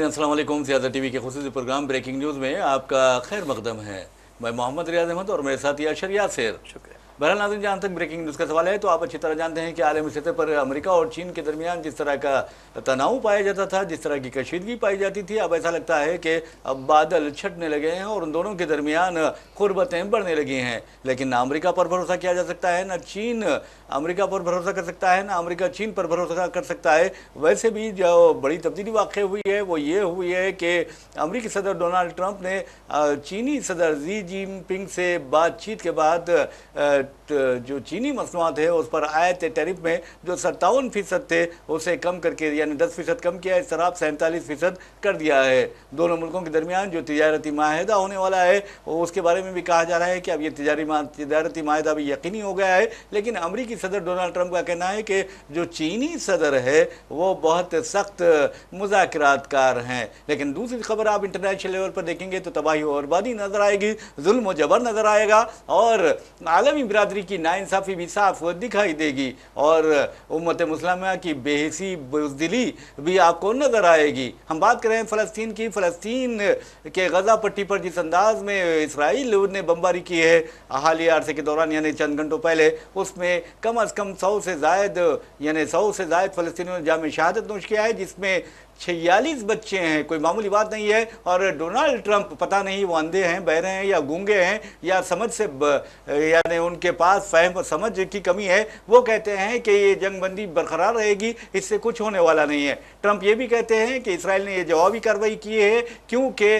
नाज़रीन अस्सलाम वालेकुम। सियासत टीवी के खुसूसी प्रोग्राम ब्रेकिंग न्यूज़ में आपका खैर मकदम है। मैं मोहम्मद रियाज अहमद और मेरे साथ याशर यासिर। शुक्रिया। बहरहाल नाज़रीन, जहाँ तक ब्रेकिंग न्यूज़ का सवाल है तो आप अच्छी तरह जानते हैं कि आलमी सतह पर अमेरिका और चीन के दरमियान जिस तरह का तनाव पाया जाता था, जिस तरह की कशीदगी पाई जाती थी, अब ऐसा लगता है कि अब बादल छटने लगे हैं और उन दोनों के दरमियान कुर्बतें बढ़ने लगी हैं। लेकिन ना अमेरिका पर भरोसा किया जा सकता है, ना चीन अमेरिका पर भरोसा कर सकता है, ना अमेरिका चीन पर भरोसा कर सकता है। वैसे भी जो बड़ी तब्दीली वाक़ हुई है वो ये हुई है कि अमेरिकी सदर डोनाल्ड ट्रंप ने चीनी सदर जी जिनपिंग से बातचीत के बाद जो चीनी मसनूआत है उस पर आयत टैरिफ में जो 57% थे उसे कम करके यानी 10% कम किया है, इस तरह 47% कर दिया है। दोनों मुल्कों के दरमियान जो तिजारती माहिदा होने वाला है उसके बारे में भी कहा जा रहा है कि अब ये तिजारती माहिदा भी यकीनी हो गया है। लेकिन अमेरिकी सदर डोनाल्ड ट्रंप का कहना है कि जो चीनी सदर है वो बहुत सख्त मुज़ाकरातकार हैं। लेकिन दूसरी खबर आप इंटरनेशनल लेवल पर देखेंगे तो तबाही और बर्बादी नजर आएगी, जुल्म और जबर नजर आएगा और आलमी बिरादरी की नाइंसाफ़ी भी साफ दिखाई देगी और उम्मत मुस्लिमा की बेहिसी बुज़दिली भी आपको नजर आएगी। हम बात कर रहे हैं फ़लस्तीन की। फ़लस्तीन के गज़ा पट्टी पर जिस अंदाज में इसराइल ने बमबारी की है हालिया अरसे के दौरान यानी चंद घंटों पहले, उसमें कम अज़ कम 100 से ज़ायद फ़लस्तीनियों ने जाम शहादत नोश किया है, जिसमें 46 बच्चे हैं। कोई मामूली बात नहीं है। और डोनाल्ड ट्रंप पता नहीं वो अंधे हैं, बहरे हैं या गूंगे हैं या समझ से यानी उनके पास फहम और समझ की कमी है। वो कहते हैं कि ये जंगबंदी बरकरार रहेगी, इससे कुछ होने वाला नहीं है। ट्रंप ये भी कहते हैं कि इसराइल ने ये जवाबी कार्रवाई की है क्योंकि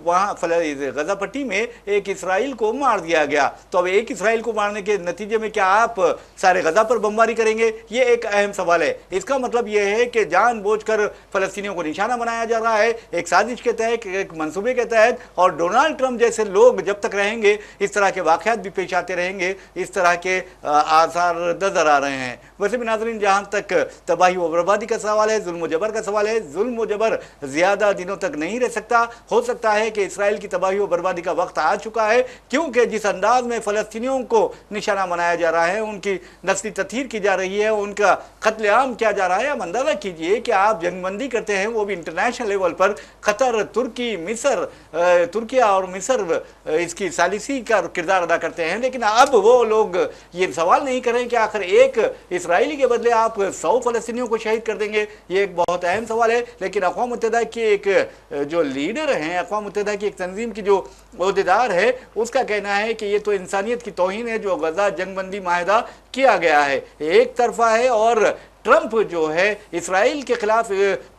वहाँ गज़ा पट्टी में एक इसराइल को मार दिया गया। तो अब एक इसराइल को मारने के नतीजे में क्या आप सारे गज़ा पर बमबारी करेंगे? ये एक अहम सवाल है। इसका मतलब ये है कि जानबूझकर फ़लस्तीनियों को निशाना बनाया जा रहा है, एक साजिश के तहत, एक मंसूबे के तहत। और डोनाल्ड ट्रंप जैसे लोग जब तक रहेंगे इस तरह के वाक़यात भी पेश आते रहेंगे, इस तरह के आसार नजर आ रहे हैं। वैसे भी नाज़रीन, जहाँ तक तबाही व बर्बादी का सवाल है, जुल्म जबर का सवाल है, जुल्म जबर ज़्यादा दिनों तक नहीं रह सकता। हो सकता है कि इसराइल की तबाही व बर्बादी का वक्त आ चुका है, क्योंकि जिस अंदाज में फ़लस्तीनियों को निशाना बनाया जा रहा है, उनकी नस्ली तथहीर की जा रही है, उनका कत्लेआम किया जा रहा है। अब अंदाज़ा कीजिए कि आप जंगबंदी करते हैं वो भी इंटरनेशनल लेवल पर। कतर, तुर्की, मिस्र, तुर्किया और मिस्र इसकी सालिसी का किरदार अदा करते हैं। लेकिन अब वो लोग ये सवाल नहीं करें कि आखिर एक इसराइली के बदले आप 100 फ़लस्तीनियों को शहीद कर देंगे। ये एक बहुत अहम सवाल है। लेकिन अक़वाम मुत्तहिदा की एक जो लीडर हैं, अक़वाम मुत्तहिदा की एक तंजीम की जो ओहदेदार है, उसका कहना है कि ये तो इंसानियत की तौहीन है जो गज़ा जंगबंदी माहिदा किया गया है, एक तरफा है। और ट्रंप जो है इसराइल के खिलाफ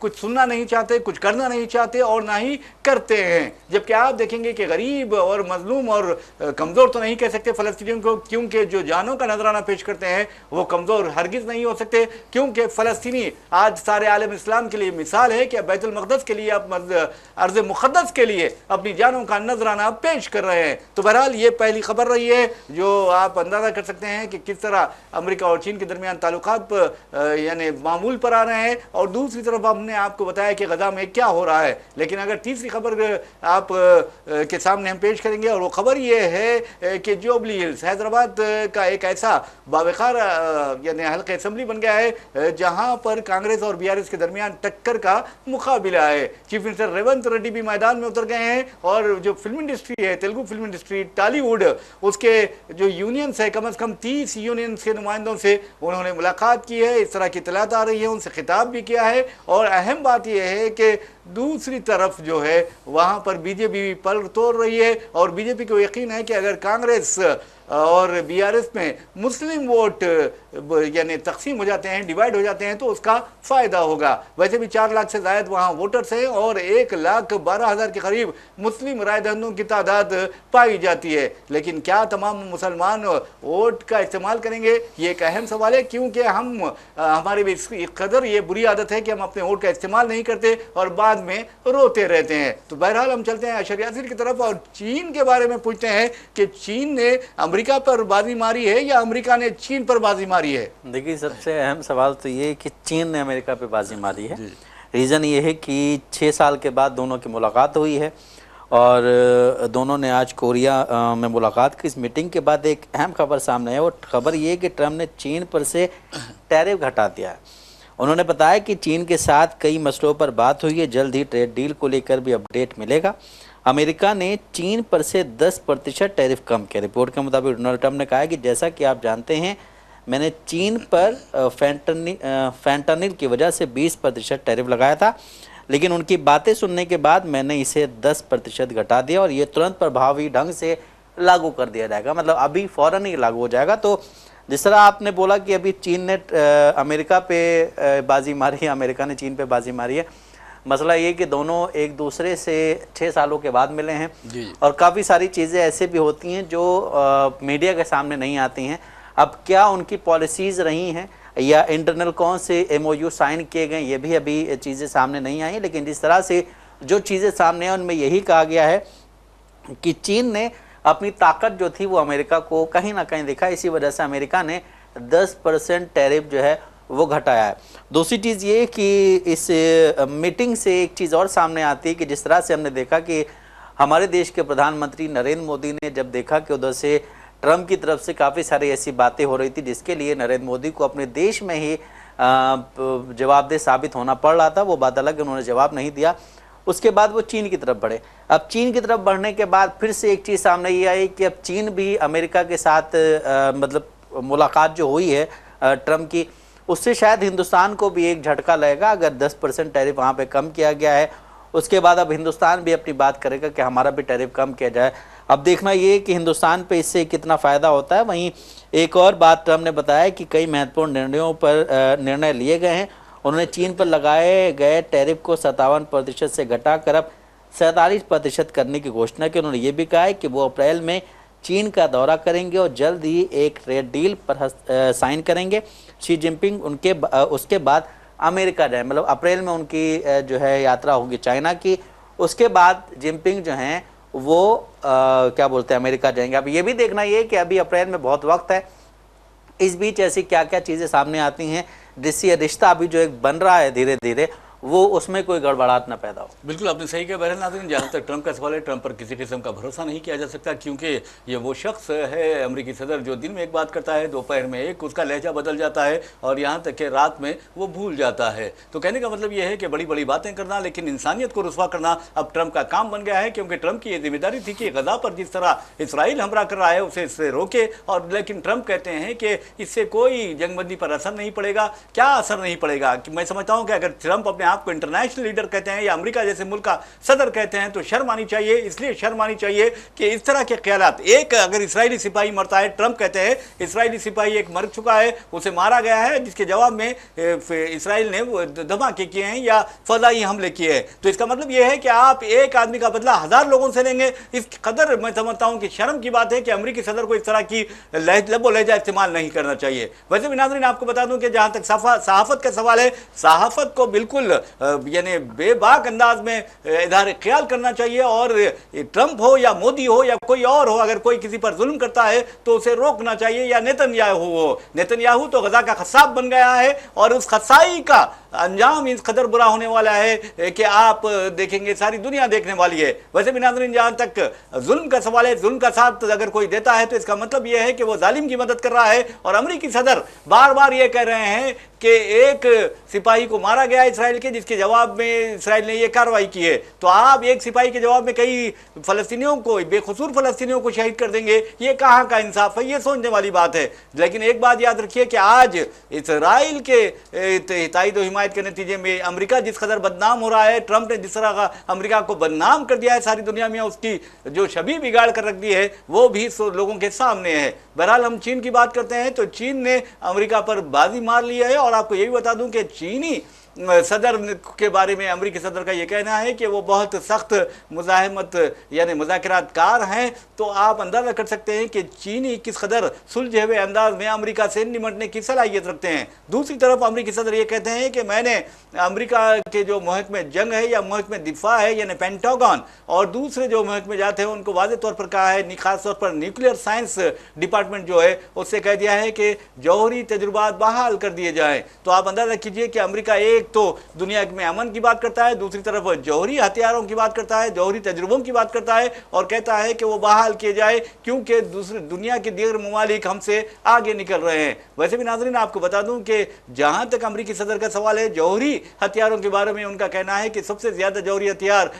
कुछ सुनना नहीं चाहते, कुछ करना नहीं चाहते और ना ही करते हैं। जबकि आप देखेंगे कि गरीब और मजलूम और कमज़ोर तो नहीं कह सकते फ़लस्तीनियों को, क्योंकि जो जानों का नजराना पेश करते हैं वो कमज़ोर हरगिज़ नहीं हो सकते। क्योंकि फ़लस्तीनी आज सारे आलम इस्लाम के लिए मिसाल है कि बैतुल मक़दस के लिए, अब अर्ज़ मुक़द्दस के लिए अपनी जानों का नजराना पेश कर रहे हैं। तो बहरहाल ये पहली खबर रही है जो आप अंदाज़ा कर सकते हैं कि किस तरह अमेरिका और चीन के दरमियान ताल्लुकात यानी मामूल पर आ रहे हैं। और दूसरी तरफ हमने आपको बताया कि गज़ा में क्या हो रहा है। लेकिन अगर तीसरी खबर आप के सामने हम पेश करेंगे और वो खबर ये है कि जुबली हिल्स हैदराबाद का एक ऐसा बावकार यानी हल्का असम्बली बन गया है जहां पर कांग्रेस और बीआरएस के दरमियान टक्कर का मुकाबला है। चीफ मिनिस्टर रेवंत रेड्डी भी मैदान में उतर गए हैं और जो फिल्म इंडस्ट्री है, तेलुगु फिल्म इंडस्ट्री, टॉलीवुड, उसके जो यूनियंस है, कम अज़ कम 30 यूनियंस के नुमाइंदों से उन्होंने मुलाकात की है। इस तरह की इत्तलात आ रही है, उनसे खिताब भी किया है। और अहम बात यह है कि दूसरी तरफ जो है वहाँ पर बीजेपी पर तोड़ रही है और बीजेपी को यकीन है कि अगर कांग्रेस और बीआरएस में मुस्लिम वोट यानी तकसीम हो जाते हैं, डिवाइड हो जाते हैं, तो उसका फ़ायदा होगा। वैसे भी 4 लाख से ज़ायद वहाँ वोटर्स हैं और 1,12,000 के करीब मुस्लिम राय दहिंदों की तादाद पाई जाती है। लेकिन क्या तमाम मुसलमान वोट का इस्तेमाल करेंगे, ये एक अहम सवाल है। क्योंकि हमारे भी इस कदर ये बुरी आदत है कि हम अपने वोट का इस्तेमाल नहीं करते और बाद में रोते रहते हैं। तो बहरहाल हम चलते हैं अशर यासिर की तरफ और चीन के बारे में पूछते हैं कि चीन ने अमेरिका पर बाजी मारी है या अमेरिका ने चीन पर बाजी मारी है? देखिए, सबसे अहम सवाल तो ये कि चीन ने अमेरिका पे बाजी मारी है। रीज़न ये है कि 6 साल के बाद दोनों की मुलाकात हुई है और दोनों ने आज कोरिया में मुलाकात की। इस मीटिंग के बाद एक अहम खबर सामने है। वो खबर ये है कि ट्रम्प ने चीन पर से टैरिफ घटा दिया है उन्होंने बताया कि चीन के साथ कई मसलों पर बात हुई है, जल्द ही ट्रेड डील को लेकर भी अपडेट मिलेगा। अमेरिका ने चीन पर से 10% टैरिफ कम किया। रिपोर्ट के मुताबिक डोनाल्ड ट्रंप ने कहा है कि जैसा कि आप जानते हैं, मैंने चीन पर फैंटानिल की वजह से 20% टैरिफ लगाया था, लेकिन उनकी बातें सुनने के बाद मैंने इसे 10% घटा दिया और ये तुरंत प्रभावी ढंग से लागू कर दिया जाएगा। मतलब अभी फ़ौरन ही लागू हो जाएगा। तो जिस तरह आपने बोला कि अभी चीन ने अमेरिका पे बाजी मारी है, अमेरिका ने चीन पे बाजी मारी है, मसला ये कि दोनों एक दूसरे से 6 सालों के बाद मिले हैं जी। और काफ़ी सारी चीज़ें ऐसे भी होती हैं जो मीडिया के सामने नहीं आती हैं। अब क्या उनकी पॉलिसीज़ रही हैं या इंटरनल कौन से MOU साइन किए गए, ये भी अभी चीज़ें सामने नहीं आई। लेकिन जिस तरह से जो चीज़ें सामने हैं उनमें यही कहा गया है कि चीन ने अपनी ताकत जो थी वो अमेरिका को कहीं ना कहीं दिखा, इसी वजह से अमेरिका ने 10% टैरिफ जो है वो घटाया है। दूसरी चीज़ ये कि इस मीटिंग से एक चीज़ और सामने आती है कि जिस तरह से हमने देखा कि हमारे देश के प्रधानमंत्री नरेंद्र मोदी ने जब देखा कि उधर से ट्रंप की तरफ से काफ़ी सारी ऐसी बातें हो रही थी जिसके लिए नरेंद्र मोदी को अपने देश में ही जवाबदेह साबित होना पड़ रहा था, वो बात अलग, उन्होंने जवाब नहीं दिया। उसके बाद वो चीन की तरफ बढ़े। अब चीन की तरफ बढ़ने के बाद फिर से एक चीज़ सामने ये आई कि अब चीन भी अमेरिका के साथ मतलब मुलाकात जो हुई है ट्रंप की, उससे शायद हिंदुस्तान को भी एक झटका लगेगा। अगर 10% टैरिफ वहाँ पे कम किया गया है, उसके बाद अब हिंदुस्तान भी अपनी बात करेगा कि हमारा भी टैरिफ कम किया जाए। अब देखना ये कि हिंदुस्तान पे इससे कितना फ़ायदा होता है। वहीं एक और बात ट्रंप ने बताया कि कई महत्वपूर्ण निर्णयों पर निर्णय लिए गए हैं। उन्होंने चीन पर लगाए गए टैरिफ को 57% से घटाकर अब 47% करने की घोषणा की। उन्होंने ये भी कहा है कि वो अप्रैल में चीन का दौरा करेंगे और जल्द ही एक ट्रेड डील पर साइन करेंगे। शी जिनपिंग उसके बाद अमेरिका जाए, मतलब अप्रैल में उनकी जो है यात्रा होगी चाइना की। उसके बाद जिनपिंग जो हैं वो क्या बोलते हैं अमेरिका जाएंगे। अब ये भी देखना ये कि अभी अप्रैल में बहुत वक्त है, इस बीच ऐसी क्या क्या चीज़ें सामने आती हैं जिससे रिश्ता अभी जो एक बन रहा है धीरे धीरे, वो उसमें कोई गड़बड़ाहट न पैदा हो। बिल्कुल आपने सही कहा बहरहाल नाज़रीन, जहाँ तक ट्रंप का सवाल है, ट्रंप पर किसी किस्म का भरोसा नहीं किया जा सकता, क्योंकि ये वो शख्स है अमेरिकी सदर जो दिन में एक बात करता है, दोपहर में एक, उसका लहजा बदल जाता है और यहाँ तक कि रात में वो भूल जाता है। तो कहने का मतलब ये है कि बड़ी बड़ी बातें करना लेकिन इंसानियत को रुस्वा करना अब ट्रंप का काम बन गया है, क्योंकि ट्रंप की ये जिम्मेदारी थी कि गजा पर जिस तरह इसराइल हमला कर रहा है उसे इससे रोके। और लेकिन ट्रंप कहते हैं कि इससे कोई जंगबंदी पर असर नहीं पड़ेगा। क्या असर नहीं पड़ेगा? कि मैं समझता हूँ कि अगर ट्रंप अपने आप को इंटरनेशनल लीडर कहते हैं या अमेरिका जैसे मुल्क का सदर कहते हैं तो शर्म आनी चाहिए। इसलिए शर्म आनी चाहिए कि इस तरह के ख्यालात, एक अगर इस्राएली सिपाही मरता है, ट्रंप कहते हैं इस्राएली सिपाही एक मर चुका है, उसे मारा गया है, जिसके जवाब में इस्राएल ने धमाके किए हैं या फजाई हमले किए हैं। तो इसका मतलब यह है कि आप एक आदमी का बदला 1000 लोगों से लेंगे। इस कदर मैं समझता हूं कि शर्म की बात है कि अमेरिकी सदर को इस तरह की लबो लहजा इस्तेमाल नहीं करना चाहिए। वैसे भी नाज़रीन आपको बता दूं कि जहां तक सहाफत का सवाल है, सहाफत को बिल्कुल यानी बेबाक अंदाज में इज़हार ख्याल करना चाहिए और ट्रंप हो या मोदी हो या कोई और हो, अगर कोई किसी पर जुल्म करता है तो उसे रोकना चाहिए। या नेतन्याहू हो, नेतन्याहू तो गजा का खसाब बन गया है और उस खसाई का अंजाम इस कदर बुरा होने वाला है कि आप देखेंगे, सारी दुनिया देखने वाली है। वैसे भी नाज़रीन जहां तक जुल्म का सवाल है, जुल्म का साथ अगर कोई देता है तो इसका मतलब यह है कि वो जालिम की मदद कर रहा है। और अमेरिकी सदर बार बार ये कह रहे हैं कि एक सिपाही को मारा गया इसराइल के, जिसके जवाब में इसराइल ने ये कार्रवाई की है। तो आप एक सिपाही के जवाब में कई फलस्तीनियों को, बेकसूर फलस्तीनियों को शहीद कर देंगे, ये कहाँ का इंसाफ है? ये सोचने वाली बात है। लेकिन एक बात याद रखिए कि आज इसराइल के ताईद और हिमायत के नतीजे में अमेरिका जिस कदर बदनाम हो रहा है, ट्रंप ने जिस तरह का अमेरिका को बदनाम कर दिया है सारी दुनिया में, उसकी जो छवि बिगाड़ कर रख दी है वो भी लोगों के सामने है। बहरहाल हम चीन की बात करते हैं तो चीन ने अमेरिका पर बाजी मार ली है। और आपको ये भी बता दूं कि चीनी सदर के बारे में अमेरिकी सदर का ये कहना है कि वो बहुत सख्त मुज़ाहमत यानी मुज़ाकरातकार हैं। तो आप अंदाज़ा कर सकते हैं कि चीनी किस कदर सुलझे हुए अंदाज में अमेरिका से निमटने की सलाहियत रखते हैं। दूसरी तरफ अमेरिकी सदर ये कहते हैं कि मैंने अमेरिका के जो महकमे जंग है या महकमे दिफा है यानी पेंटागन और दूसरे जो महकमे जाते हैं उनको वाज़ेह तौर पर कहा है, खास तौर पर न्यूक्लियर साइंस डिपार्टमेंट जो है उससे कह दिया है कि जौहरी तजुर्बात बहाल कर दिए जाएँ। तो आप अंदाज़ा कीजिए कि अमेरिका एक एक तो दुनिया में अमन की बात करता है, दूसरी तरफ जौहरी हथियारों की बात करता है, जौहरी तजुर्बों की बात करता है और कहता है कि वो बहाल किए जाए क्योंकि दूसरी दुनिया के दीगर ममालिक हमसे आगे निकल रहे हैं। वैसे भी नाज़रीन आपको बता दूं कि जहां तक अमरीकी सदर का सवाल है, जौहरी हथियारों के बारे में उनका कहना है कि सबसे ज्यादा जौहरी हथियार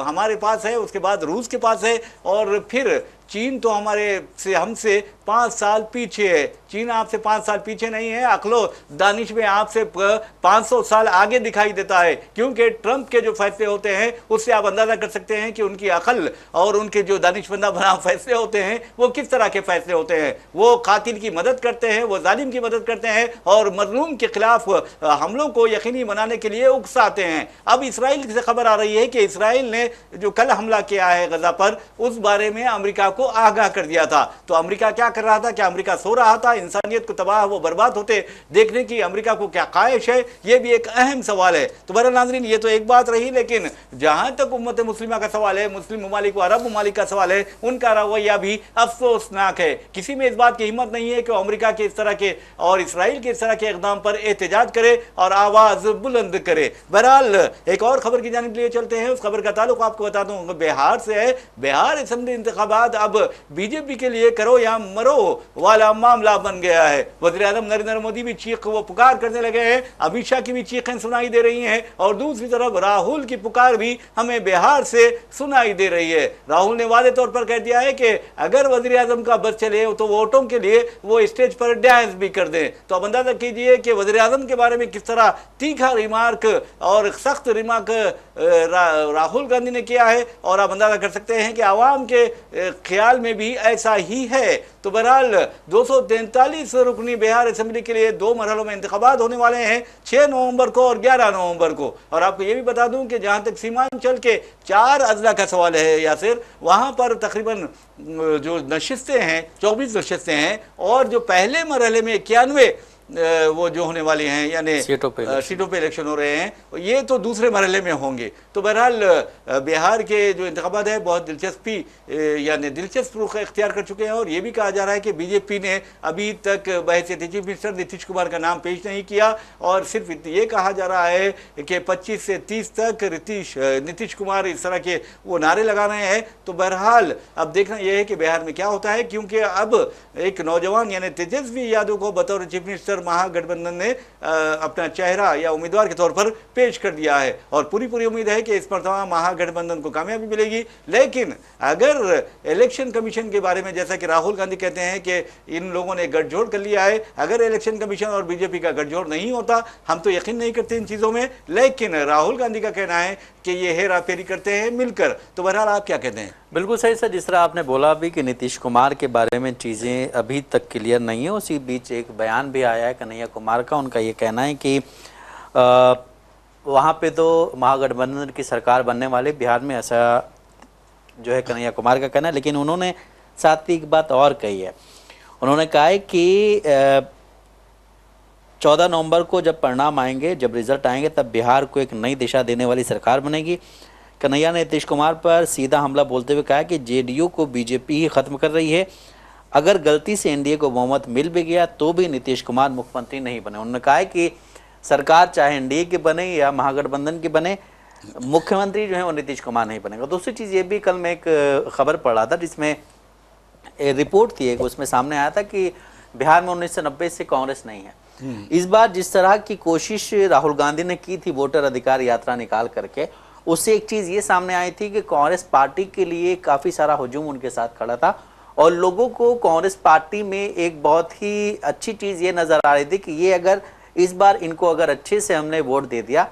हमारे पास है, उसके बाद रूस के पास है और फिर चीन तो हमसे 5 साल पीछे है। चीन आपसे 5 साल पीछे नहीं है, अकलो दानिश में आपसे 500 साल आगे दिखाई देता है, क्योंकि ट्रंप के जो फैसले होते हैं उससे आप अंदाजा कर सकते हैं कि उनकी अकल और उनके जो दानिशमंदा बना फैसले होते हैं वो किस तरह के फैसले होते हैं। वो कातिल की मदद करते हैं, वो जालिम की मदद करते हैं और मजलूम के खिलाफ हमलों को यकीनी बनाने के लिए उकसाते हैं। अब इसराइल से खबर आ रही है कि इसराइल ने जो कल हमला किया है गजा पर, उस बारे में अमेरिका को आगाह कर दिया था। तो अमेरिका क्या कर रहा था? क्या अमेरिका सो रहा था? इंसानियत को तबाह व बर्बाद होते देखने की अमेरिका को क्या ख्वाहिश है? यह भी एक अहम सवाल है। तो बहरहाल नाज़रीन, ये तो एक बात रही, लेकिन जहां तक उम्मत मुस्लिमा का सवाल है, मुस्लिम ममालिक व अरब ममालिक का सवाल है, उनका रवैया भी अफसोसनाक है। किसी में इस बात की हिम्मत नहीं है कि अमेरिका के इस तरह के और इसराइल के इस तरह के इक़दाम पर एहतजाज करे और आवाज बुलंद करे। बहरहाल एक और खबर की जानिब लिए चलते हैं। उस खबर का ताल्लुक आपको बता दूं बिहार से है। बिहार असेंबली इंतखाबात अब बीजेपी के लिए करो या मरो वाला मामला बन गया है। वज़ीर आज़म नरेंद्र मोदी भी चीख व पुकार करने लगे हैं, अमित शाह की भी चीखें सुनाई दे रही हैं और दूसरी तरफ राहुल की पुकार भी हमें बिहार से सुनाई दे रही है। राहुल ने वादे तौर पर कह दिया है कि अगर वज़ीर आज़म का बस चले तो वोटों के लिए वो स्टेज पर डांस भी कर दें। तो अब अंदाजा कीजिए कि वज़ीर आज़म के बारे में किस तरह तीखा रिमार्क और सख्त रिमार्क राहुल गांधी ने किया है और आप अंदाजा कर सकते हैं कि आवाम के ख्याल में भी ऐसा ही है। तो बहरहाल 243 रुकनी बिहार असेंबली के लिए 2 मरहलों में इंतखाबात होने वाले हैं, 6 नवंबर को और 11 नवंबर को। और आपको ये भी बता दूं कि जहां तक सीमांचल के 4 अजला का सवाल है यासिर, वहां पर तकरीबन जो नशिस्तें हैं 24 नशिस्तें हैं और जो पहले मरहले में 91 वो जो होने वाली हैं, यानी सीटों पे इलेक्शन हो रहे हैं, ये तो दूसरे मरहले में होंगे। तो बहरहाल बिहार के जो इंतखाबात है बहुत यानी दिलचस्प रुख इख्तियार कर चुके हैं और ये भी कहा जा रहा है कि बीजेपी ने अभी तक बहैसियत चीफ मिनिस्टर नीतीश कुमार का नाम पेश नहीं किया और सिर्फ ये कहा जा रहा है कि 25 से 30 तक नीतीश कुमार इस तरह के वो नारे लगा रहे हैं। तो बहरहाल अब देखना यह है कि बिहार में क्या होता है, क्योंकि अब एक नौजवान यानी तेजस्वी यादव को बतौर चीफ मिनिस्टर महागठबंधन ने अपना चेहरा या उम्मीदवार के तौर पर पेश कर दिया है और पूरी उम्मीद है कि इस मरतबा महागठबंधन को कामयाबी मिलेगी। लेकिन अगर इलेक्शन कमीशन के बारे में जैसा कि राहुल गांधी कहते हैं कि इन लोगों ने गठजोड़ कर लिया है, अगर इलेक्शन कमीशन और बीजेपी का गठजोड़ नहीं होता, हम तो यकीन नहीं करते इन चीजों में, लेकिन राहुल गांधी का कहना है कि ये हेरा फेरी करते हैं मिलकर। तो बहरहाल आप क्या कहते हैं? बिल्कुल सही सर, जिस तरह आपने बोला अभी कि नीतीश कुमार के बारे में चीज़ें अभी तक क्लियर नहीं है, उसी बीच एक बयान भी आया है कन्हैया कुमार का। उनका ये कहना है कि वहाँ पे तो महागठबंधन की सरकार बनने वाले बिहार में, ऐसा जो है कन्हैया कुमार का कहना है। लेकिन उन्होंने साथ ही एक बात और कही है, उन्होंने कहा है कि 14 नवंबर को जब परिणाम आएंगे, जब रिजल्ट आएंगे, तब बिहार को एक नई दिशा देने वाली सरकार बनेगी। कन्हैया ने नीतीश कुमार पर सीधा हमला बोलते हुए कहा कि जेडीयू को बीजेपी ही खत्म कर रही है, अगर गलती से एनडीए को बहुमत मिल भी गया तो भी नीतीश कुमार मुख्यमंत्री नहीं बने। उन्होंने कहा है कि सरकार चाहे एनडीए की बने या महागठबंधन की बने, मुख्यमंत्री जो है वो नीतीश कुमार नहीं बनेगा। दूसरी चीज़ ये भी, कल मैं एक खबर पढ़ रहा था जिसमें रिपोर्ट थी एक, उसमें सामने आया था कि बिहार में 1990 से कांग्रेस नहीं है। इस बार जिस तरह की कोशिश राहुल गांधी ने की थी वोटर अधिकार यात्रा निकाल करके, उससे एक चीज़ ये सामने आई थी कि कांग्रेस पार्टी के लिए काफ़ी सारा हुजूम उनके साथ खड़ा था और लोगों को कांग्रेस पार्टी में एक बहुत ही अच्छी चीज़ ये नज़र आ रही थी कि ये अगर इस बार इनको अगर अच्छे से हमने वोट दे दिया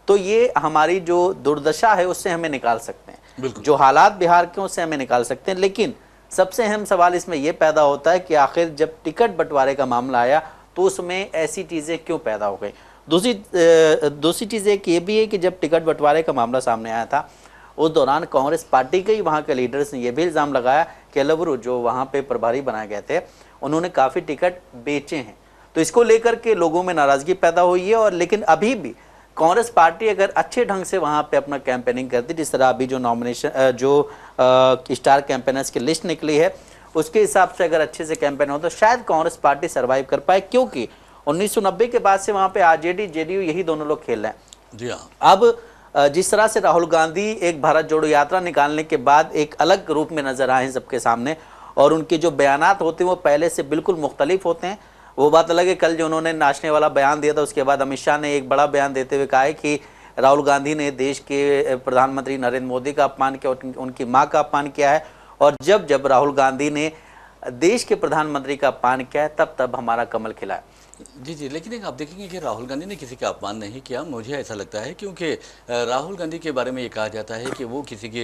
तो ये हमारी जो दुर्दशा है उससे हमें निकाल सकते हैं, जो हालात बिहार के उससे हमें निकाल सकते हैं। लेकिन सबसे अहम सवाल इसमें यह पैदा होता है कि आखिर जब टिकट बंटवारे का मामला आया तो उसमें ऐसी चीज़ें क्यों पैदा हो गई। दूसरी चीज़ एक ये भी है कि जब टिकट बंटवारे का मामला सामने आया था उस दौरान कांग्रेस पार्टी के ही वहाँ के लीडर्स ने यह भी इल्ज़ाम लगाया कि एलवरू जो वहाँ पे प्रभारी बनाए गए थे उन्होंने काफ़ी टिकट बेचे हैं। तो इसको लेकर के लोगों में नाराज़गी पैदा हुई है। और लेकिन अभी भी कांग्रेस पार्टी अगर अच्छे ढंग से वहाँ पे अपना कैंपेनिंग करती, जिस तरह अभी जो नॉमिनेशन जो स्टार कैंपेनर्स की लिस्ट निकली है उसके हिसाब से अगर अच्छे से कैंपेन हो तो शायद कांग्रेस पार्टी सर्वाइव कर पाए, क्योंकि 1990 के बाद से वहां पे आरजेडी जेडीयू यही दोनों लोग खेल रहे हैं। जी हाँ। अब जिस तरह से राहुल गांधी एक भारत जोड़ो यात्रा निकालने के बाद एक अलग रूप में नजर आए हैं सबके सामने, और उनके जो बयानात होते हैं वो पहले से बिल्कुल मुख्तलिफ होते हैं। वो बात अलग है, कल जो उन्होंने नाचने वाला बयान दिया था उसके बाद अमित शाह ने एक बड़ा बयान देते हुए कहा है कि राहुल गांधी ने देश के प्रधानमंत्री नरेंद्र मोदी का अपमान किया, उनकी मां का अपमान किया है, और जब जब राहुल गांधी ने देश के प्रधानमंत्री का अपमान किया है तब तब हमारा कमल खिला है। जी जी, लेकिन एक आप देखेंगे कि राहुल गांधी ने किसी का अपमान नहीं किया, मुझे ऐसा लगता है, क्योंकि राहुल गांधी के बारे में ये कहा जाता है कि वो किसी के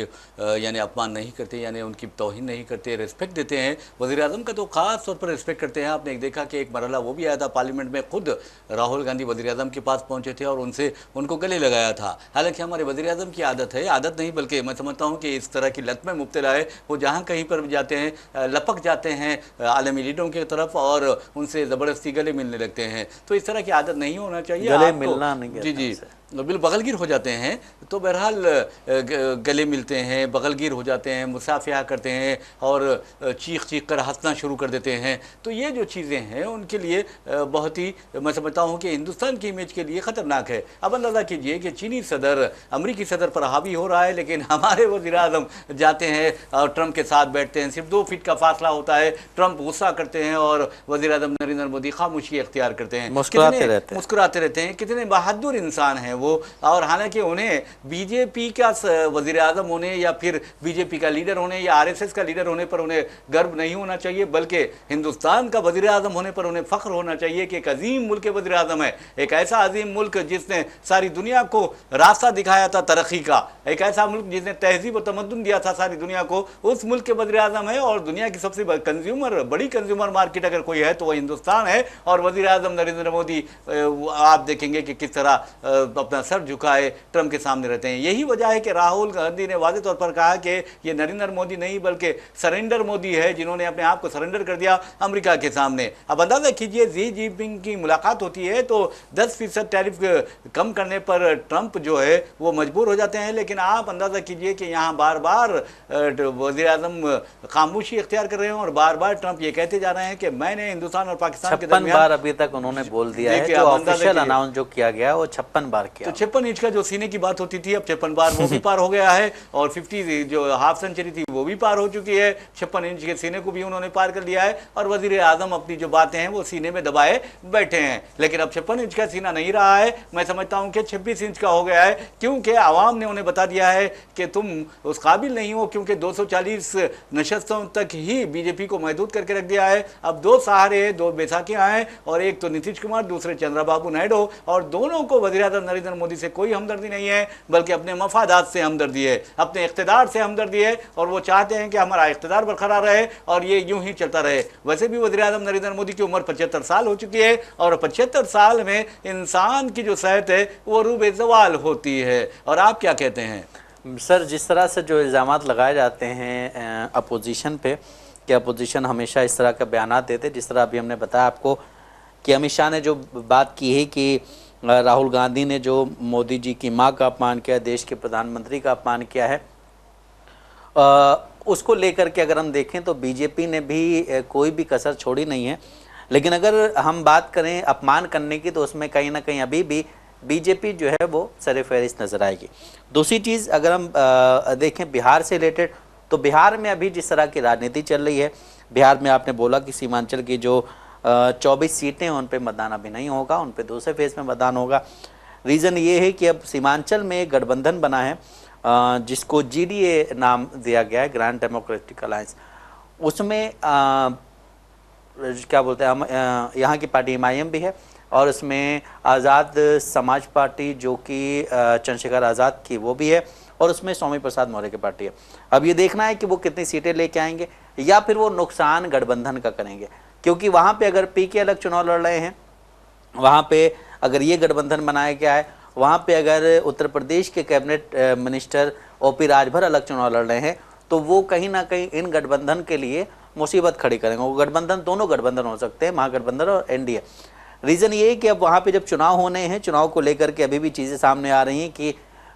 यानी अपमान नहीं करते, यानी उनकी तौहीन नहीं करते, रिस्पेक्ट देते हैं। वज़ीर आज़म का तो ख़ास तौर पर रिस्पेक्ट करते हैं। आपने एक देखा कि एक मरहला वो भी आया था पार्लियामेंट में, खुद राहुल गांधी वज़ीर आज़म के पास पहुँचे थे और उनको गले लगाया था। हालांकि हमारे वज़ीर आज़म की आदत है, आदत नहीं बल्कि मैं समझता हूँ कि इस तरह की लत में मुब्तला है, वो जहाँ कहीं पर भी जाते हैं लपक जाते हैं आलमी लीडरों की तरफ और उनसे ज़बरदस्ती गले मिलने लगते हैं। तो इस तरह की आदत नहीं होना चाहिए। गले मिलना नहीं, जी जी, बिल बगलगिर हो जाते हैं, तो बहरहाल गले मिलते हैं, बगलगिर हो जाते हैं, मुसाफिया करते हैं और चीख चीख कर हंसना शुरू कर देते हैं। तो ये जो चीज़ें हैं उनके लिए बहुत ही, मैं समझता हूँ कि हिंदुस्तान की इमेज के लिए ख़तरनाक है। अब अंदाज़ा कीजिए कि चीनी सदर अमरीकी सदर पर हावी हो रहा है, लेकिन हमारे वज़ीर आज़म जाते हैं और ट्रंप के साथ बैठते हैं, सिर्फ 2 फीट का फासला होता है, ट्रंप गुस्सा करते हैं और वज़ीर आज़म नरेंद्र मोदी खामोशी इख्तियार करते हैं, मुस्कुराते रहते हैं। कितने बहादुर इंसान हैं वो। और हालांकि उन्हें बीजेपी का वज़ीर आज़म होने या फिर बीजेपी का लीडर होने या आरएसएस का लीडर होने पर उन्हें गर्व नहीं होना चाहिए, बल्कि हिंदुस्तान का वज़ीर आज़म होने पर उन्हें फ़ख्र होना चाहिए कि एक अजीम मुल्क के वज़ीर आज़म है, एक ऐसा अजीम मुल्क जिसने सारी दुनिया को रास्ता दिखाया था तरक्की का, एक ऐसा मुल्क जिसने तहजीब और तमद्दुन दिया था सारी दुनिया को, उस मुल्क के वज़ीर आज़म है। और दुनिया की सबसे बड़ी कंज्यूमर मार्केट अगर कोई है तो वह हिंदुस्तान है। और वज़ीर आज़म नरेंद्र मोदी आप देखेंगे कि किस तरह अपना सर झुकाए ट्रंप के सामने रहते हैं। यही वजह है कि राहुल गांधी ने वाज़ेह तौर पर कहा कि ये नरेंद्र मोदी नहीं बल्कि सरेंडर मोदी है, जिन्होंने अपने आप को सरेंडर कर दिया अमेरिका के सामने। अब अंदाज़ा कीजिए शी जिनपिंग की मुलाकात होती है तो 10% टैरिफ कम करने पर ट्रंप जो है वो मजबूर हो जाते हैं, लेकिन आप अंदाज़ा कीजिए कि यहाँ बार बार वज़ीर आज़म खामोशी इख्तियार कर रहे हैं और बार बार ट्रंप ये कहते जा रहे हैं कि मैंने हिंदुस्तान और पाकिस्तान के दरमियान 56 बार अभी तक उन्होंने बोल दिया है, जो ऑफिशियल अनाउंस जो किया गया वो 56 बार किया। तो 56 इंच का जो सीने की बात होती थी अब 56 बार वो भी पार हो गया है, और 50 जो हाफ सेंचुरी थी वो भी पार हो चुकी है, 56 इंच के सीने को भी उन्होंने पार कर लिया है। और वज़ीर आज़म अपनी जो बातें हैं वो सीने में दबाए बैठे हैं, लेकिन अब 56 इंच का सीना नहीं रहा है, मैं समझता हूँ कि 26 इंच का हो गया है, क्योंकि आवाम ने उन्हें बता दिया है कि तुम उस काबिल नहीं हो, क्योंकि 240 नशस्तों तक ही बीजेपी को महदूद करके रख दिया है। अब 2 सहारे, 2 बैसाखियाँ हैं, और एक तो नीतीश कुमार, दूसरे चंद्रबाबू नायडू, और दोनों को वज़ीर आज़म नरेंद्र मोदी से कोई हमदर्दी नहीं है, बल्कि अपने मफादात से हमदर्दी है, अपने इख्तिदार से हमदर्दी है, और वो चाहते हैं कि हमारा इख्तिदार बरकरार रहे और ये यूं ही चलता रहे। वैसे भी वज़ीर आज़म नरेंद्र मोदी की उम्र 75 साल हो चुकी है, और 75 साल में इंसान की जो सेहत है वो रूबे ज़वाल होती है। और आप क्या कहते हैं सर? जिस तरह से जो इल्ज़ामात लगाए जाते हैं अपोजिशन पे, कि अपोजिशन हमेशा इस तरह के बयान देते, जिस तरह अभी हमने बताया आपको कि अमित शाह ने जो बात की है कि राहुल गांधी ने जो मोदी जी की मां का अपमान किया, देश के प्रधानमंत्री का अपमान किया है, उसको लेकर के अगर हम देखें तो बीजेपी ने भी कोई भी कसर छोड़ी नहीं है। लेकिन अगर हम बात करें अपमान करने की तो उसमें कहीं ना कहीं अभी भी बीजेपी जो है वो सर-ए-फ़हरिस्त नज़र आएगी। दूसरी चीज़ अगर हम देखें बिहार से रिलेटेड, तो बिहार में अभी जिस तरह की राजनीति चल रही है, बिहार में आपने बोला कि सीमांचल की जो 24 सीटें हैं उन पे मतदान अभी नहीं होगा, उन पे दूसरे फेज़ में मतदान होगा। रीज़न ये है कि अब सीमांचल में एक गठबंधन बना है जिसको GDA नाम दिया गया है, ग्रैंड डेमोक्रेटिक अलायंस। उसमें क्या बोलते हैं हम, यहाँ की पार्टी MIM भी है, और उसमें आज़ाद समाज पार्टी जो कि चंद्रशेखर आज़ाद की वो भी है, और उसमें स्वामी प्रसाद मौर्य की पार्टी है। अब ये देखना है कि वो कितनी सीटें लेके आएंगे या फिर वो नुकसान गठबंधन का करेंगे, क्योंकि वहाँ पे अगर PK अलग चुनाव लड़ रहे हैं, वहाँ पे अगर ये गठबंधन बनाया गया है, वहाँ पे अगर उत्तर प्रदेश के कैबिनेट मिनिस्टर OP राजभर अलग चुनाव लड़ रहे हैं, तो वो कहीं ना कहीं इन गठबंधन के लिए मुसीबत खड़ी करेंगे। वो गठबंधन, दोनों गठबंधन हो सकते हैं, महागठबंधन और NDA। रीज़न ये है कि अब वहाँ पे जब चुनाव होने हैं, चुनाव को लेकर के अभी भी चीज़ें सामने आ रही हैं कि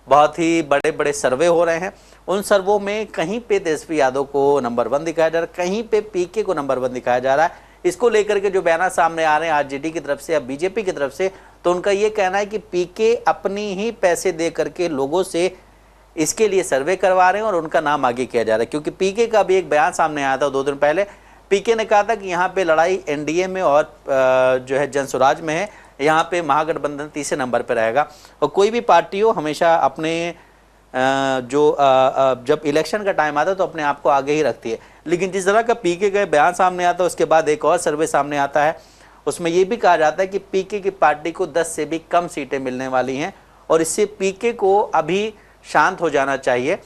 बहुत ही बड़े बड़े सर्वे हो रहे हैं। उन सर्वों में कहीं पे तेजस्वी यादव को नंबर 1 दिखाया जा रहा है, कहीं पे PK को नंबर 1 दिखाया जा रहा है, इसको लेकर के जो बयान सामने आ रहे हैं आरजेडी की तरफ से या बीजेपी की तरफ से, तो उनका ये कहना है कि पीके अपनी ही पैसे दे करके लोगों से इसके लिए सर्वे करवा रहे हैं और उनका नाम आगे किया जा रहा है। क्योंकि पीके का भी एक बयान सामने आया था 2 दिन पहले। पीके ने कहा था कि यहाँ पे लड़ाई एनडीए में और जो है जनसुराज में है, यहाँ पे महागठबंधन तीसरे नंबर पे रहेगा। और कोई भी पार्टी हो हमेशा अपने जब इलेक्शन का टाइम आता है तो अपने आप को आगे ही रखती है। लेकिन जिस तरह का पीके का बयान सामने आता है उसके बाद एक और सर्वे सामने आता है, उसमें यह भी कहा जाता है कि पीके की पार्टी को 10 से भी कम सीटें मिलने वाली हैं और इससे पीके को अभी शांत हो जाना चाहिए,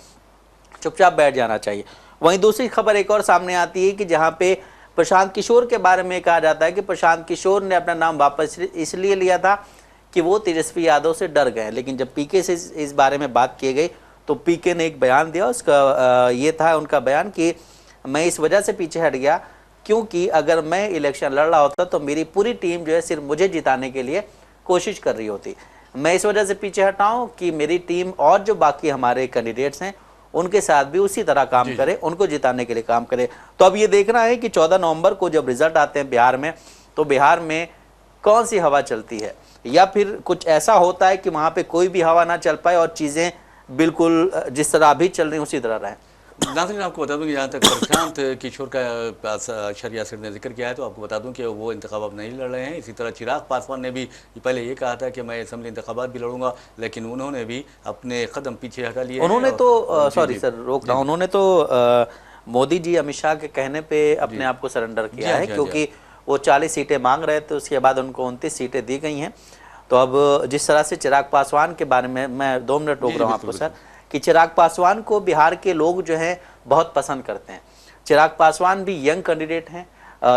चुपचाप बैठ जाना चाहिए। वहीं दूसरी खबर एक और सामने आती है कि जहां पे प्रशांत किशोर के बारे में कहा जाता है कि प्रशांत किशोर ने अपना नाम वापस इसलिए लिया था कि वो तेजस्वी यादव से डर गए। लेकिन जब पीके से इस बारे में बात की गई तो पीके ने एक बयान दिया, उसका ये था उनका बयान कि मैं इस वजह से पीछे हट गया क्योंकि अगर मैं इलेक्शन लड़ रहा होता तो मेरी पूरी टीम जो है सिर्फ मुझे जिताने के लिए कोशिश कर रही होती। मैं इस वजह से पीछे हटा हूं कि मेरी टीम और जो बाकी हमारे कैंडिडेट्स हैं उनके साथ भी उसी तरह काम करे, उनको जिताने के लिए काम करे। तो अब ये देखना है कि 14 नवंबर को जब रिजल्ट आते हैं बिहार में, तो बिहार में कौन सी हवा चलती है, या फिर कुछ ऐसा होता है कि वहां पे कोई भी हवा ना चल पाए और चीजें बिल्कुल जिस तरह अभी चल रही उसी तरह रहें। नाज़रीन, आपको बता दूं कि जहाँ तक प्रशांत किशोर का शरिया सिर ने जिक्र किया है, तो आपको बता दूं कि वो इंतखाब अब नहीं लड़ रहे हैं। इसी तरह चिराग पासवान ने भी पहले ये कहा था कि मैं असेंबली इंतखाबात भी लड़ूंगा, लेकिन उन्होंने भी अपने कदम पीछे हटा लिए। उन्होंने तो सॉरी सर रोक रहा हूं, उन्होंने तो मोदी जी अमित शाह के कहने पे अपने आप को सरेंडर किया है, क्योंकि वो 40 सीटें मांग रहे थे, उसके बाद उनको 29 सीटें दी गई हैं। तो अब जिस तरह से चिराग पासवान के बारे में मैं 2 मिनट रोक रहा हूँ आपको सर, कि चिराग पासवान को बिहार के लोग जो हैं बहुत पसंद करते हैं। चिराग पासवान भी यंग कैंडिडेट हैं,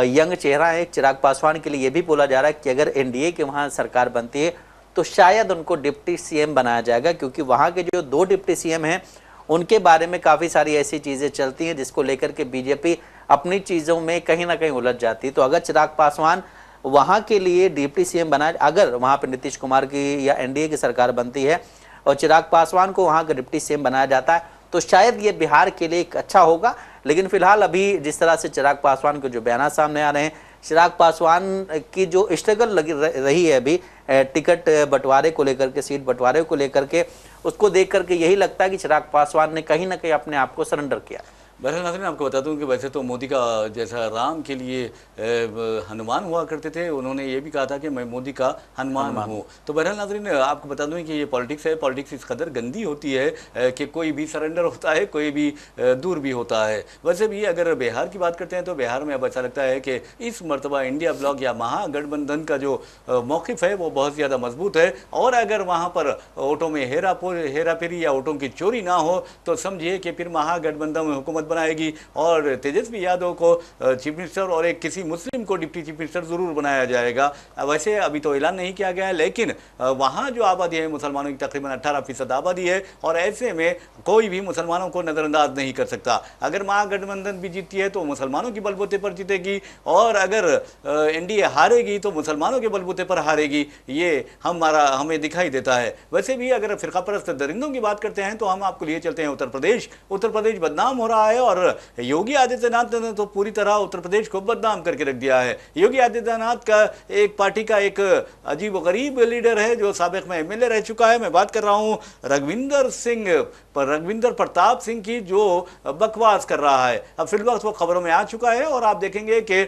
यंग चेहरा है। चिराग पासवान के लिए ये भी बोला जा रहा है कि अगर एनडीए के वहाँ सरकार बनती है तो शायद उनको डिप्टी सीएम बनाया जाएगा, क्योंकि वहाँ के जो 2 डिप्टी सीएम हैं उनके बारे में काफ़ी सारी ऐसी चीज़ें चलती हैं जिसको लेकर के बीजेपी अपनी चीज़ों में कहीं ना कहीं उलझ जाती है। तो अगर चिराग पासवान वहाँ के लिए डिप्टी सीएम बनाए, अगर वहाँ पर नीतीश कुमार की या एनडीए की सरकार बनती है और चिराग पासवान को वहाँ का डिप्टी सीएम बनाया जाता है, तो शायद ये बिहार के लिए एक अच्छा होगा। लेकिन फिलहाल अभी जिस तरह से चिराग पासवान के जो बयान सामने आ रहे हैं, चिराग पासवान की जो स्ट्रगल लगी रही है अभी टिकट बंटवारे को लेकर के, सीट बंटवारे को लेकर के, उसको देख करके यही लगता है कि चिराग पासवान ने कहीं ना कहीं अपने आप को सरेंडर किया। बहरहाल नाज़रीन, आपको बता दूं कि वैसे तो मोदी का जैसा राम के लिए हनुमान हुआ करते थे, उन्होंने ये भी कहा था कि मैं मोदी का हनुमान हूँ। तो बहरहाल नाज़रीन, आपको बता दूं कि ये पॉलिटिक्स है, पॉलिटिक्स इस कदर गंदी होती है कि कोई भी सरेंडर होता है, कोई भी दूर भी होता है। वैसे भी अगर बिहार की बात करते हैं तो बिहार में अब ऐसा लगता है कि इस मरतबा इंडिया ब्लॉक या महागठबंधन का जो मौक़िफ़ है वो बहुत ज़्यादा मजबूत है। और अगर वहाँ पर वोटों में हेरा फेरी या वोटों की चोरी ना हो तो समझिए कि फिर महागठबंधन में हुकूमत बनाएगी और तेजस्वी यादव को चीफ मिनिस्टर और एक किसी मुस्लिम को डिप्टी चीफ मिनिस्टर जरूर बनाया जाएगा। वैसे अभी तो ऐलान नहीं किया गया है, लेकिन वहाँ जो आबादी है मुसलमानों की तकरीबन 18% आबादी है और ऐसे में कोई भी मुसलमानों को नज़रअंदाज नहीं कर सकता। अगर महागठबंधन भी जीतती है तो मुसलमानों के बलबूते पर जीतेगी और अगर एनडीए हारेगी तो मुसलमानों के बलबूते पर हारेगी। ये हमें दिखाई देता है। वैसे भी अगर फिरकापरस्त दरिंदों की बात करते हैं तो हम आपको लिए चलते हैं उत्तर प्रदेश। उत्तर प्रदेश बदनाम हो रहा है और योगी आदित्यनाथ ने तो पूरी तरह उत्तर प्रदेश को बदनाम करके रख दिया है। योगी आदित्यनाथ का एक पार्टी का एक अजीब व गरीब लीडर है जो साबिक में एमएलए रह चुका है। मैं बात कर रहा हूं रघविंदर प्रताप सिंह की, जो बकवास कर रहा है। अब फिलहाल वो खबरों में आ चुका है और आप देखेंगे कि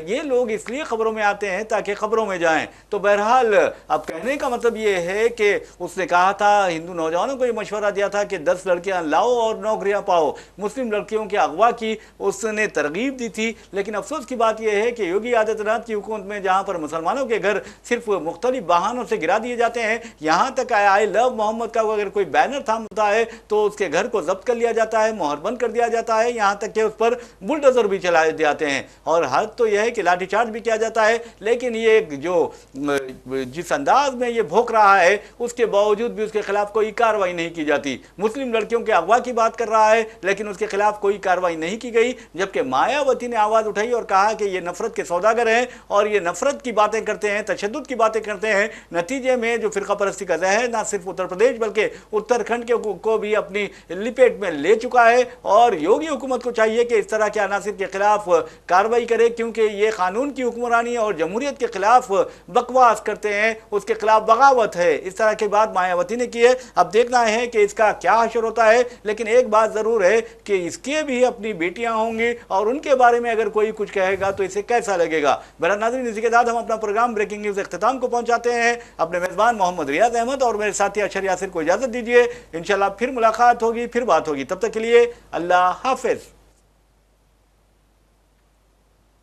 ये लोग इसलिए खबरों में आते हैं ताकि खबरों में जाएं। तो बहरहाल अब कहने का मतलब ये है कि उसने कहा था, हिंदू नौजवानों को ये मशवरा दिया था कि 10 लड़कियां लाओ और नौकरियां पाओ। मुस्लिम लड़कियों के अगवा की उसने तरगीब दी थी। लेकिन अफसोस की बात यह है कि योगी आदित्यनाथ की हुकूमत में जहां पर मुसलमानों के घर सिर्फ मुख्तलिफ बहानों से गिरा दिए जाते हैं, यहां तक आई लव मोहम्मद का अगर कोई बैनर थामता है तो उसके घर को जब्त कर लिया जाता है, मोहर बंद कर दिया जाता है, यहां तक कि उस पर बुलडोजर भी चलाए जाते हैं। और हद तो यह है कि लाठीचार्ज भी किया जाता है। लेकिन ये जो जिस अंदाज में ये भोंक रहा है उसके बावजूद भी उसके खिलाफ कोई कार्रवाई नहीं की जाती। मुस्लिम लड़कियों के अगवा की बात कर रहा है लेकिन उसके खिलाफ खिलाफ कोई कार्रवाई नहीं की गई, जबकि मायावती ने आवाज उठाई और कहा कि ये नफरत के सौदागर हैं और ये नफरत की बातें करते हैं, तशद्दुद की बातें करते हैं। नतीजे में जो फिरका परस्ती का जहर ना सिर्फ उत्तर प्रदेश बल्कि उत्तराखंड को भी अपनी लिपेट में ले चुका है और योगी हुकूमत को चाहिए कि इस तरह के अनासिर के खिलाफ कार्रवाई करे, क्योंकि ये कानून की हुक्मरानी और जमहूरियत के खिलाफ बकवास करते हैं, उसके खिलाफ बगावत है। इस तरह की बात मायावती ने की है। अब देखना है कि इसका क्या हशर होता है, लेकिन एक बात जरूर है कि इसके भी अपनी बेटियां होंगी और उनके बारे में अगर कोई कुछ कहेगा तो इसे कैसा लगेगा। बहरहाल नाज़रीन, इसी के साथ हम अपना प्रोग्राम ब्रेकिंग न्यूज इख्तिताम को पहुंचाते हैं। अपने मेजबान मोहम्मद रियाज अहमद और मेरे साथी अशर यासिर को इजाजत दीजिए। इंशाल्लाह फिर मुलाकात होगी, फिर बात होगी। तब तक के लिए अल्लाह हाफिज।